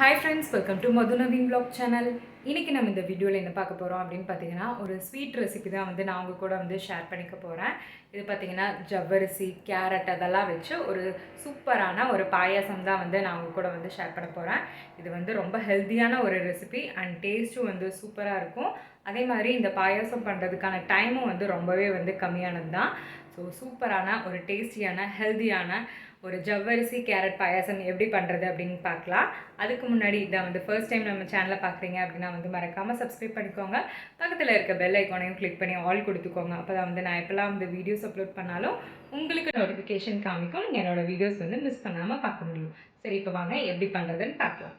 Hi friends, welcome to Madhunavin vlog channel. இன்னைக்கு நம்ம இந்த வீடியோவில் என்ன பார்க்க போகிறோம் அப்படின்னு பார்த்தீங்கன்னா ஒரு ஸ்வீட் ரெசிபி தான் வந்து நான் உங்கள் கூட வந்து ஷேர் பண்ணிக்க போகிறேன். இது பார்த்தீங்கன்னா ஜவ்வரிசி கேரட் அதெல்லாம் வச்சு ஒரு சூப்பரான ஒரு பாயாசம் தான் வந்து நான் உங்கள் கூட வந்து ஷேர் பண்ண போகிறேன். இது வந்து ரொம்ப ஹெல்த்தியான ஒரு ரெசிபி அண்ட் டேஸ்ட்டும் வந்து சூப்பராக இருக்கும். அதே மாதிரி இந்த பாயாசம் பண்ணுறதுக்கான டைமும் வந்து ரொம்பவே வந்து கம்மியானது தான். ஸோ சூப்பரான ஒரு டேஸ்டியான ஹெல்த்தியான ஒரு ஜவ்வரிசி கேரட் பாயாசம் எப்படி பண்ணுறது அப்படின்னு பார்க்கலாம். அதுக்கு முன்னாடி இதை வந்து ஃபர்ஸ்ட் டைம் நம்ம சேனலில் பார்க்குறீங்க அப்படின்னா வந்து மறக்காமல் சப்ஸ்கிரைப் பண்ணிக்கோங்க. பக்கத்தில் இருக்க பெல் ஐக்கானையும் கிளிக் பண்ணி ஆல் கொடுத்துக்கோங்க. அப்போ தான் வந்து நான் எப்போல்லாம் வந்து வீடியோஸ் அப்லோட் பண்ணாலும் உங்களுக்கு நோட்டிஃபிகேஷன் காமிக்கும். நீங்கள் என்னோடய வீடியோஸ் வந்து மிஸ் பண்ணாமல் பார்க்க முடியும். சரி, இப்போ வாங்க எப்படி பண்ணுறதுன்னு பார்க்கலாம்.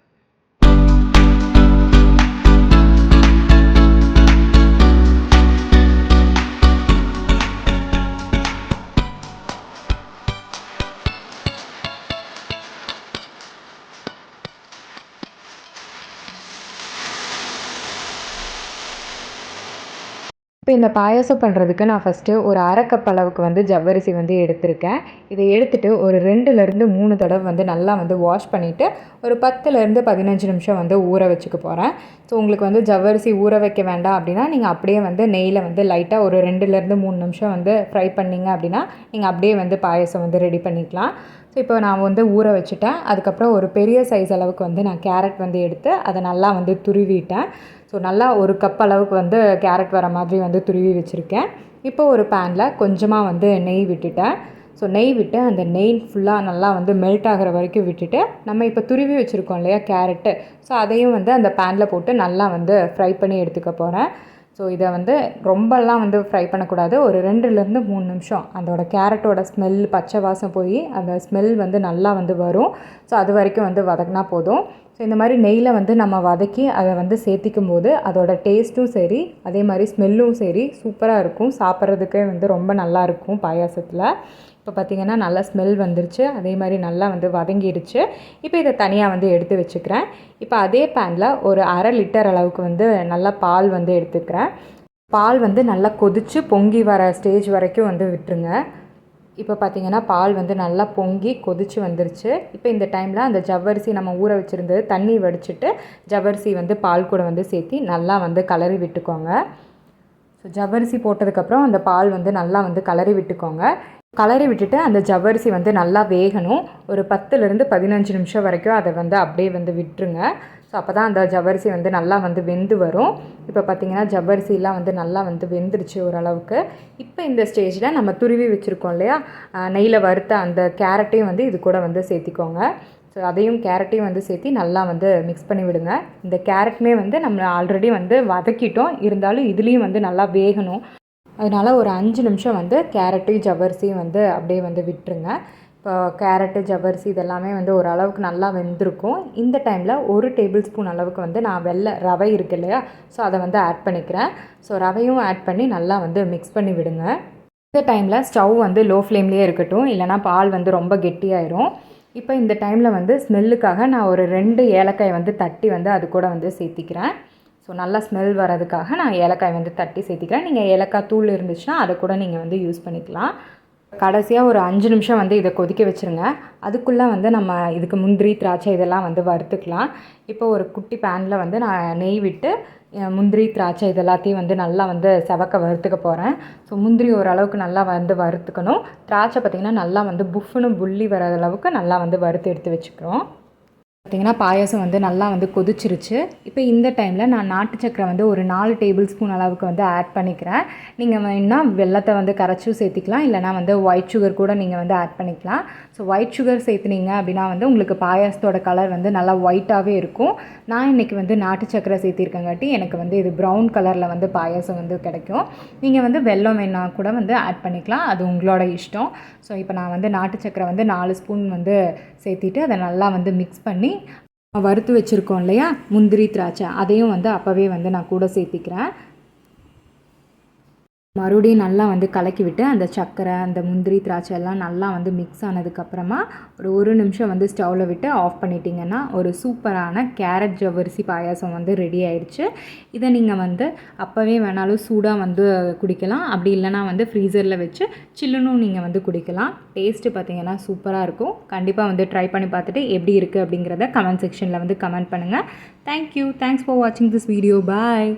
இப்போ இந்த பாயாசம் பண்ணுறதுக்கு நான் ஃபஸ்ட்டு ஒரு அரை கப் அளவுக்கு வந்து ஜவ்வரிசி வந்து எடுத்திருக்கேன். இதை எடுத்துகிட்டு ஒரு 2லேருந்து 3 தடவை வந்து நல்லா வந்து வாஷ் பண்ணிவிட்டு ஒரு 10லேருந்து 15 நிமிஷம் வந்து ஊற வச்சுக்க போகிறேன். ஸோ உங்களுக்கு வந்து ஜவ்வரிசி ஊற வைக்க வேண்டாம் அப்படின்னா நீங்கள் அப்படியே வந்து நெய்யில் வந்து லைட்டாக ஒரு 2லேருந்து 3 நிமிஷம் வந்து ஃப்ரை பண்ணிங்க அப்படின்னா நீங்கள் அப்படியே வந்து பாயாசம் வந்து ரெடி பண்ணிக்கலாம். ஸோ இப்போ நான் வந்து ஊற வச்சுட்டேன். அதுக்கப்புறம் ஒரு பெரிய சைஸ் அளவுக்கு வந்து நான் கேரட் வந்து எடுத்து அதை நல்லா வந்து துருவிட்டேன். ஸோ நல்லா ஒரு கப் அளவுக்கு வந்து கேரட் வர மாதிரி வந்து துருவி வச்சுருக்கேன். இப்போ ஒரு பேனில் கொஞ்சமாக வந்து நெய் விட்டுட்டேன். ஸோ நெய் விட்டு அந்த நெய் ஃபுல்லாக நல்லா வந்து மெல்ட் ஆகிற வரைக்கும் விட்டுட்டு நம்ம இப்போ துருவி வச்சுருக்கோம் இல்லையா கேரட்டு, ஸோ அதையும் வந்து அந்த பேனில் போட்டு நல்லா வந்து ஃப்ரை பண்ணி எடுத்துக்க போகிறேன். ஸோ இதை வந்து ரொம்பலாம் வந்து ஃப்ரை பண்ணக்கூடாது. ஒரு 2லேருந்து 3 நிமிஷம் அதோடய கேரட்டோட ஸ்மெல் பச்சை வாசம் போய் அந்த ஸ்மெல் வந்து நல்லா வந்து வரும். ஸோ அது வரைக்கும் வந்து வதக்கினா போதும். ஸோ இந்த மாதிரி நெய்யில் வந்து நம்ம வதக்கி அதை வந்து சேர்த்திக்கும் போது அதோடய டேஸ்ட்டும் சரி அதே மாதிரி ஸ்மெல்லும் சரி சூப்பராக இருக்கும். சாப்பிட்றதுக்கே வந்து ரொம்ப நல்லாயிருக்கும் பாயாசத்தில். இப்போ பார்த்திங்கன்னா நல்லா ஸ்மெல் வந்துருச்சு, அதே மாதிரி நல்லா வந்து வதங்கிடுச்சு. இப்போ இதை தனியாக வந்து எடுத்து வச்சுக்கிறேன். இப்போ அதே பேனில் ஒரு 1/2 லிட்டர் அளவுக்கு வந்து நல்லா பால் வந்து எடுத்துக்கிறேன். பால் வந்து நல்லா கொதித்து பொங்கி வர ஸ்டேஜ் வரைக்கும் வந்து விட்டுருங்க. இப்போ பார்த்திங்கன்னா பால் வந்து நல்லா பொங்கி கொதித்து வந்துருச்சு. இப்போ இந்த டைமில் அந்த ஜவ்வரிசி நம்ம ஊற வச்சுருந்தது தண்ணி வடிச்சிட்டு ஜவ்வரிசி வந்து பால் கூட வந்து சேர்த்தி நல்லா வந்து கலரி விட்டுக்கோங்க. ஸோ ஜவ்வரிசி போட்டதுக்கப்புறம் அந்த பால் வந்து நல்லா வந்து கலரி விட்டுக்கோங்க. கலரி விட்டுட்டு அந்த ஜவ்வரிசி வந்து நல்லா வேகணும். ஒரு 10லேருந்து 15 நிமிஷம் வரைக்கும் அதை வந்து அப்படியே வந்து விட்டுருங்க. ஸோ அப்போ தான் அந்த ஜவ்வரிசி வந்து நல்லா வந்து வெந்து வரும். இப்போ பார்த்திங்கன்னா ஜவ்வரிசிலாம் வந்து நல்லா வந்து வெந்துருச்சு ஓரளவுக்கு. இப்போ இந்த ஸ்டேஜில் நம்ம துருவி வச்சுருக்கோம் இல்லையா நெய்யில் வறுத்த அந்த கேரட்டையும் வந்து இது கூட வந்து சேர்த்திக்கோங்க. ஸோ அதையும் கேரட்டையும் வந்து சேர்த்தி நல்லா வந்து மிக்ஸ் பண்ணி விடுங்க. இந்த கேரட்டுமே வந்து நம்ம ஆல்ரெடி வந்து வதக்கிட்டோம், இருந்தாலும் இதுலேயும் வந்து நல்லா வேகணும். அதனால் ஒரு 5 நிமிஷம் வந்து கேரட்டையும் ஜவ்வரிசியும் வந்து அப்படியே வந்து விட்டுருங்க. இப்போ கேரட்டு ஜவ்வரிசி இதெல்லாமே வந்து ஓரளவுக்கு நல்லா வெந்திருக்கும். இந்த டைமில் 1 டேபிள் ஸ்பூன் அளவுக்கு வந்து நான் ரவை இருக்குது இல்லையா, ஸோ அதை வந்து ஆட் பண்ணிக்கிறேன். ஸோ ரவையும் ஆட் பண்ணி நல்லா வந்து மிக்ஸ் பண்ணி விடுங்க. இந்த டைமில் ஸ்டவ் வந்து லோ ஃப்ளேம்லேயே இருக்கட்டும், இல்லைனா பால் வந்து ரொம்ப கெட்டியாயிரும். இப்போ இந்த டைமில் வந்து ஸ்மெல்லுக்காக நான் ஒரு 2 ஏலக்காய் வந்து தட்டி வந்து அது கூட வந்து சேர்த்திக்கிறேன். ஸோ நல்லா ஸ்மெல் வரதுக்காக நான் ஏலக்காய் வந்து தட்டி சேர்த்திக்கிறேன். நீங்கள் ஏலக்காய் தூள் இருந்துச்சுன்னா அதை கூட நீங்கள் வந்து யூஸ் பண்ணிக்கலாம். கடைசியாக ஒரு 5 நிமிஷம் வந்து இதை கொதிக்க வச்சுருங்க. அதுக்குள்ளே வந்து நம்ம இதுக்கு முந்திரி திராட்சை இதெல்லாம் வந்து வறுத்துக்கலாம். இப்போ ஒரு குட்டி பேனில் வந்து நான் நெய் விட்டு முந்திரி திராட்சை இதெல்லாத்தையும் வந்து நல்லா வந்து செவக்க வறுத்துக்க போகிறேன். ஸோ முந்திரி ஓரளவுக்கு நல்லா வந்து வறுத்துக்கணும். திராட்சை பார்த்திங்கன்னா நல்லா வந்து புஃப்னு புள்ளி வர அளவுக்கு நல்லா வந்து வறுத்து எடுத்து வச்சுக்கிறோம். பார்த்திங்கன்னா பாயாசம் வந்து நல்லா வந்து கொதிச்சிருச்சு. இப்போ இந்த டைமில் நான் நாட்டு சக்கரை வந்து ஒரு 4 டேபிள் ஸ்பூன் அளவுக்கு வந்து ஆட் பண்ணிக்கிறேன். நீங்கள் வேணுன்னா வெல்லத்தை வந்து கரைச்சும் சேர்த்திக்கலாம், இல்லைனா வந்து ஒயிட் சுகர் கூட நீங்கள் வந்து ஆட் பண்ணிக்கலாம். ஸோ ஒயிட் சுகர் சேர்த்துனீங்க அப்படின்னா வந்து உங்களுக்கு பாயாசத்தோட கலர் வந்து நல்லா ஒயிட்டாகவே இருக்கும். நான் இன்றைக்கி வந்து நாட்டு சக்கரை சேர்த்திருக்கங்காட்டி எனக்கு வந்து இது ப்ரௌன் கலரில் வந்து பாயாசம் வந்து கிடைக்கும். நீங்கள் வந்து வெல்லம் வேணா கூட வந்து ஆட் பண்ணிக்கலாம், அது உங்களோட இஷ்டம். ஸோ இப்போ நான் வந்து நாட்டு சக்கரை வந்து 4 ஸ்பூன் வந்து சேர்த்திட்டு அதை நல்லா வந்து மிக்ஸ் பண்ணி வறுத்து வச்சுருக்கோம் இல்லையா முந்திரி திராட்சை, அதையும் வந்து அப்போவே வந்து நான் கூட சேர்த்திக்கிறேன். மறுபடியும் நல்லா வந்து கலக்கி விட்டு அந்த சர்க்கரை அந்த முந்திரி திராட்சை எல்லாம் நல்லா வந்து மிக்ஸ் ஆனதுக்கப்புறமா ஒரு நிமிஷம் வந்து ஸ்டவ்வில் விட்டு ஆஃப் பண்ணிட்டீங்கன்னா ஒரு சூப்பரான கேரட் ஜவ்வரிசி பாயாசம் வந்து ரெடி ஆயிடுச்சு. இதை நீங்கள் வந்து அப்போவே வேணாலும் சூடாக வந்து குடிக்கலாம், அப்படி இல்லைனா வந்து ஃப்ரீசரில் வச்சு சில்லுன்னு நீங்கள் வந்து குடிக்கலாம். டேஸ்ட்டு பார்த்திங்கன்னா சூப்பராக இருக்கும். கண்டிப்பாக வந்து ட்ரை பண்ணி பார்த்துட்டு எப்படி இருக்குது அப்படிங்கிறத கமெண்ட் செக்ஷனில் வந்து கமெண்ட் பண்ணுங்கள். தேங்க்யூ. தேங்க்ஸ் ஃபார் வாட்சிங் திஸ் வீடியோ. பாய்.